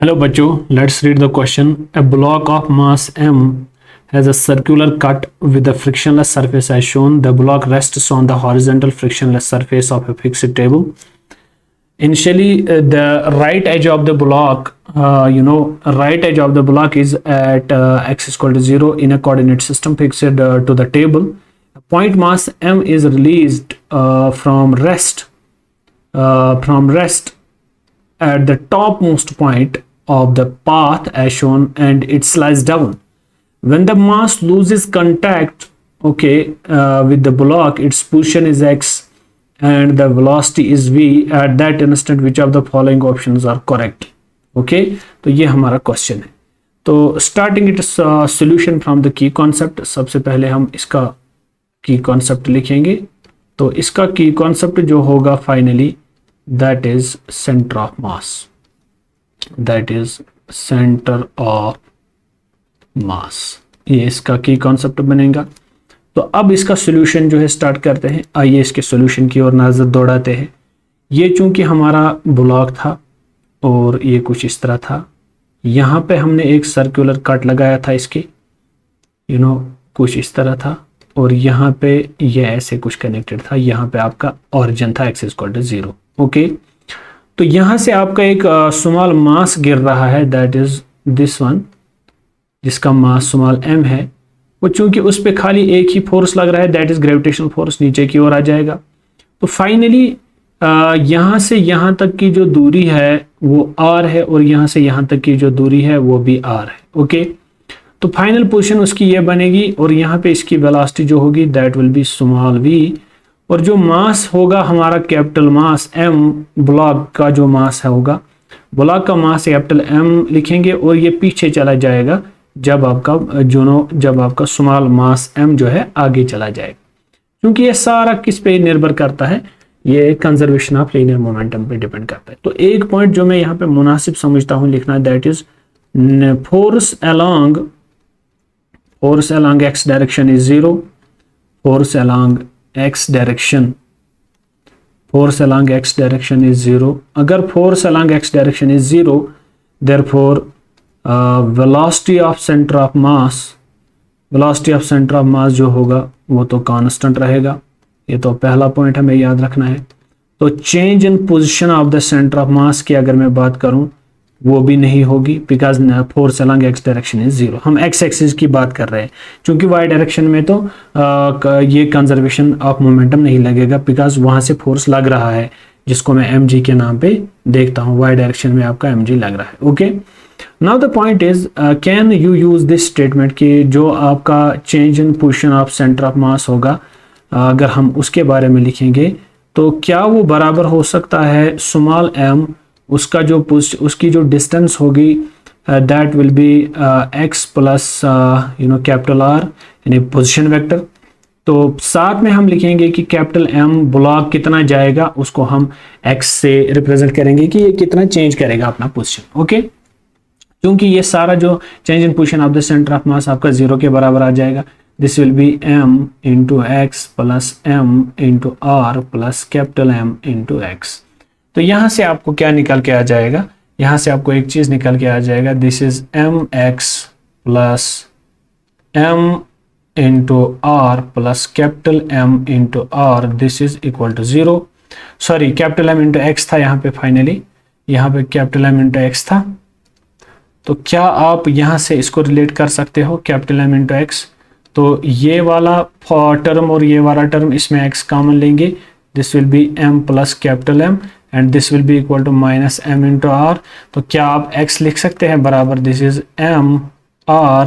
Hello बच्चों, let's read the question. A block of mass m has a circular cut with a frictionless surface as shown. The block rests on the horizontal frictionless surface of a fixed table. Initially, the right edge of the block, right edge of the block is at x is equal to 0 in a coordinate system fixed to the table. Point mass m is released from rest at the topmost point of the path as shown, and it slides down. When the mass loses contact with the block, its position is x and the velocity is v. At that instant which of the following options are correct? तो ये हमारा question है. तो starting it solution from the key concept. सबसे पहले हम इसका की कॉन्सेप्ट लिखेंगे. तो इसका की कॉन्सेप्ट जो होगा finally, that is center of mass, that is center of mass. ये इसका की कॉन्सेप्ट बनेगा. तो अब इसका सॉल्यूशन जो है स्टार्ट करते हैं. आइए इसके सॉल्यूशन की ओर नजर दौड़ाते हैं. ये चूंकि हमारा ब्लॉक था और ये कुछ इस तरह था, यहाँ पे हमने एक सर्कुलर कट लगाया था इसके, कुछ इस तरह था, और यहाँ पे ये ऐसे कुछ कनेक्टेड था. यहाँ पे आपका ओरिजिन था x इक्वल टू 0. तो यहां से आपका एक स्मॉल मास गिर रहा है, दैट इज दिस वन, जिसका मास स्मॉल m है. वो चूंकि उस पे खाली एक ही फोर्स लग रहा है, दैट इज ग्रेविटेशनल फोर्स, नीचे की ओर आ जाएगा. तो फाइनली यहां से यहां तक की जो दूरी है वो r है, और यहां से यहां तक की जो दूरी है वो भी r है. तो फाइनल पोजीशन उसकी ये बनेगी, और यहाँ पे इसकी वेलोसिटी जो होगी that will B small v, और जो मास होगा हमारा कैपिटल मास m, ब्लॉक का जो मास है होगा, ब्लॉक का मास कैपिटल m लिखेंगे, और ये पीछे चला जाएगा जब आपका स्मॉल मास m जो है आगे चला जाएगा. क्योंकि ये सारा किस पे निर्भर करता है, ये कंजर्वेशन ऑफ लीनियर मोमेंटम पे डिपेंड करता है. तो एक पॉइंट जो मैं यहाँ पे मुनासिब समझता हूँ लिखना, that is force along x direction is 0. Force along x direction is 0. अगर force along x direction is 0, therefore velocity of center of mass जो होगा वो तो कांस्टेंट रहेगा. ये तो पहला पॉइंट हमें याद रखना है. तो change in position of the centre of मास की अगर मैं बात करूं वो भी नहीं होगी, because force along x direction is 0. हम एक्स एक्सिस की बात कर रहे हैं, क्योंकि वाई डायरेक्शन में तो ये कंजर्वेशन ऑफ मोमेंटम नहीं लगेगा, बिकॉज वहां से फोर्स लग रहा है जिसको मैं एम जी के नाम पे देखता हूँ. वाई डायरेक्शन में आपका एम जी लग रहा है. Okay, now the point is can you use this statement कि जो आपका change in position of centre of मास होगा, अगर हम उसके बारे में लिखेंगे तो क्या वो बराबर हो सकता है स्मॉल m, उसकी जो डिस्टेंस होगी that will B x plus capital R, यानी पोजीशन वेक्टर. तो साथ में हम लिखेंगे कि कैपिटल M ब्लॉक कितना जाएगा उसको हम x से रिप्रेजेंट करेंगे कि ये कितना चेंज करेगा अपना पोजीशन. ओके, क्योंकि ये सारा जो change in position of the centre of मास आपका 0 के बराबर आ जाएगा. This will be m into x plus m into R plus capital M into x. तो यहां से आपको क्या निकल के आ जाएगा, यहां से आपको एक चीज निकल के आ जाएगा, this is mx plus m into r plus capital M into R, this is equal to 0. Sorry, capital M into x था यहाँ पे, फाइनली यहाँ पे कैपिटल M इंटू x था. तो क्या आप यहां से इसको रिलेट कर सकते हो कैपिटल M इंटू x? तो ये वाला टर्म और ये वाला टर्म, इसमें x कॉमन लेंगे, this will be m plus capital M and this will be equal to minus m into R. तो क्या आप x लिख सकते हैं बराबर, this is m R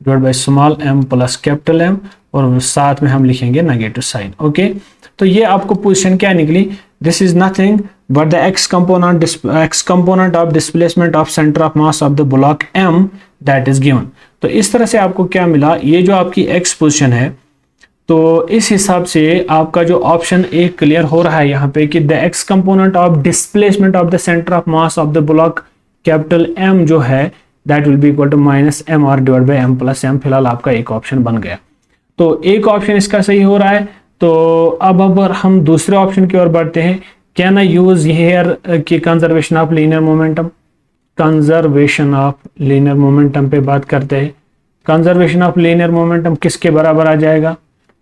divide by small m plus capital M, और साथ में हम लिखेंगे नेगेटिव साइन. ओके, तो ये आपको पोजीशन क्या निकली, this is nothing but the x component of displacement of centre of mass of the block m that is given. तो इस तरह से आपको क्या मिला, ये जो आपकी x पोजीशन है, तो इस हिसाब से आपका जो ऑप्शन एक क्लियर हो रहा है यहाँ पे कि the x component of displacement of the centre of mass of the block capital M जो है that will be equal to minus m r divide by m plus m. फिलहाल आपका एक ऑप्शन बन गया. तो एक ऑप्शन इसका सही हो रहा है. तो अब हम दूसरे ऑप्शन की ओर बढ़ते हैं. कैन आई यूज हियर की conservation of linear momentum? Conservation of linear momentum पे बात करते हैं। कंजर्वेशन ऑफ लीनियर मोमेंटम किसके बराबर आ जाएगा?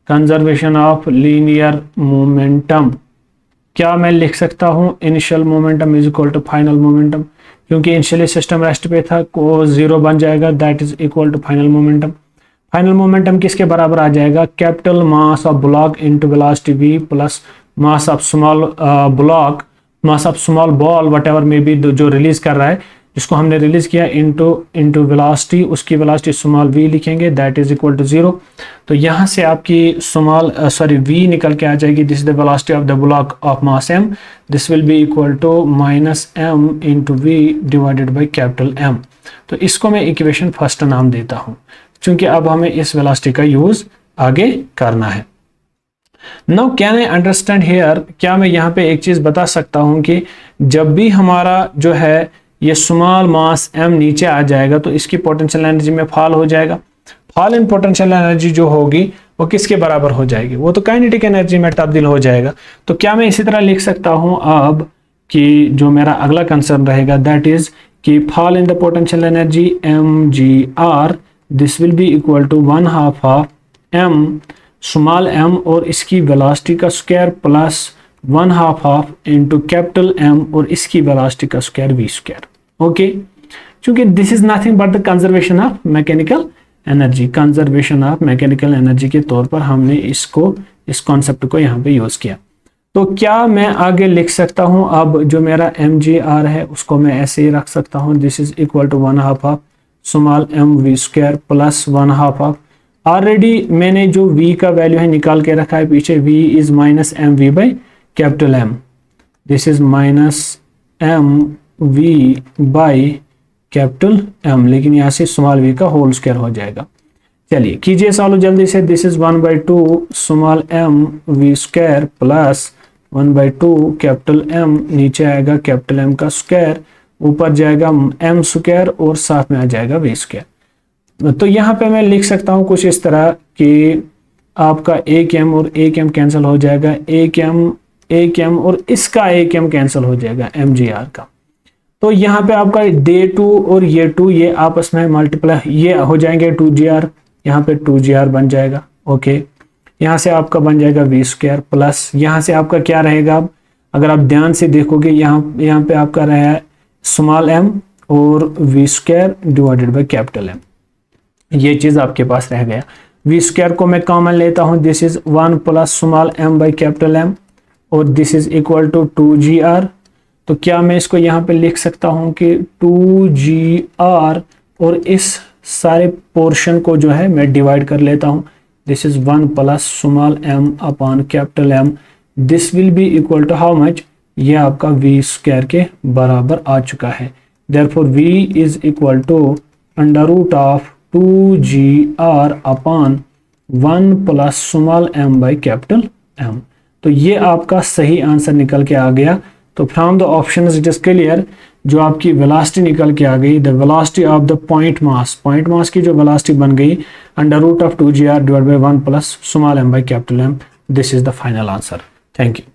कंजर्वेशन ऑफ लीनियर मोमेंटम क्या मैं लिख सकता हूं? Initial momentum is equal to final momentum, क्योंकि इनिशियली सिस्टम रेस्ट पे था, को 0 बन जाएगा, that is equal to final momentum. Final momentum किसके बराबर आ जाएगा? Capital mass of block into velocity v plus mass of small block, mass of small ball whatever may be, जो रिलीज कर रहा है, जिसको हमने रिलीज किया, इनटू वेलोसिटी, उसकी वेलोसिटी स्मॉल v लिखेंगे, दैट इज इक्वल टू 0। तो यहाँ से आपकी स्मॉल v निकल के आ जाएगी, this is the velocity of the block of mass m, this will be equal to minus m into v divided by capital M। तो इसको मैं इक्वेशन फर्स्ट नाम देता हूँ, क्योंकि अब हमें इस वेलोसिटी का यूज आगे करना है। Now can I understand here, क्या मैं यहाँ पे एक चीज बता सकता हूँ कि जब भी हमारा जो है ये स्मॉल मास m नीचे आ जाएगा तो इसकी पोटेंशियल एनर्जी में फॉल हो जाएगा। फॉल इन पोटेंशियल एनर्जी जो होगी वो किसके बराबर हो जाएगी? वो तो काइनेटिक एनर्जी में तब्दील हो जाएगा। तो क्या मैं इसी तरह लिख सकता हूँ अब कि जो मेरा अगला कंसर्न रहेगा, दैट इज कि fall in the potential energy mgr, this will be equal to 1/2 of m small m और इसकी वेलोसिटी का square plus 1/2 of into capital M और इसकी वेलोसिटी का स्क्वायर v स्क्वायर। ओके, क्योंकि this is nothing but the conservation of mechanical energy, conservation of mechanical energy के तौर पर हमने इसको, इस कॉन्सेप्ट को यहाँ पे यूज किया। तो क्या मैं आगे लिख सकता हूँ? अब जो मेरा mgr है उसको मैं ऐसे ही रख सकता हूँ, this is equal to 1/2 of small m v square plus 1/2 of, already मैंने जो v का वैल्यू है निकाल के रखा है पीछे, v is minus m v by capital M, this is minus m v by capital M, लेकिन यहाँ से स्मॉल v का होल स्क्वायर हो जाएगा। चलिए कीजिए सॉल्व जल्दी से, this is 1/2 small m v square plus 1/2 capital M, नीचे आएगा कैपिटल M का स्क्वायर, ऊपर जाएगा m स्क्वायर और साथ में आ जाएगा v स्क्वायर। तो यहाँ पे मैं लिख सकता हूँ कुछ इस तरह कि आपका एक m और एक m कैंसिल हो जाएगा, एक m और इसका एक m कैंसिल हो जाएगा mgr का। तो यहाँ पे आपका डे 2 और ये 2 ये आपस में मल्टीप्लाई, ये हो जाएंगे 2gr, यहाँ पे 2gr बन जाएगा। ओके, यहाँ से आपका बन जाएगा v स्क्वायर प्लस, यहाँ से आपका क्या रहेगा? अब अगर आप ध्यान से देखोगे यहाँ पे आपका रहा है स्मॉल m और v square divided by capital M, ये चीज आपके पास रह गया। v स्क्वायर को मैं कॉमन लेता हूँ, this is 1 plus small m by capital M और this is equal to 2gr। तो क्या मैं इसको यहाँ पे लिख सकता हूँ कि 2gr और इस सारे पोर्शन को जो है मैं डिवाइड कर लेता हूँ, this is 1 plus small m upon capital M, this will be equal to how much? ये आपका v स्क्वायर के बराबर आ चुका है। Therefore v is equal to under root of 2gr upon 1 plus small m by capital M। तो ये आपका सही आंसर निकल के आ गया। तो from the options it is clear, जो आपकी वेलोसिटी निकल के आ गई, the velocity of the point mass की जो वेलोसिटी बन गई under root of 2gr divide by 1 plus small m by capital M, this is the final answer. Thank you.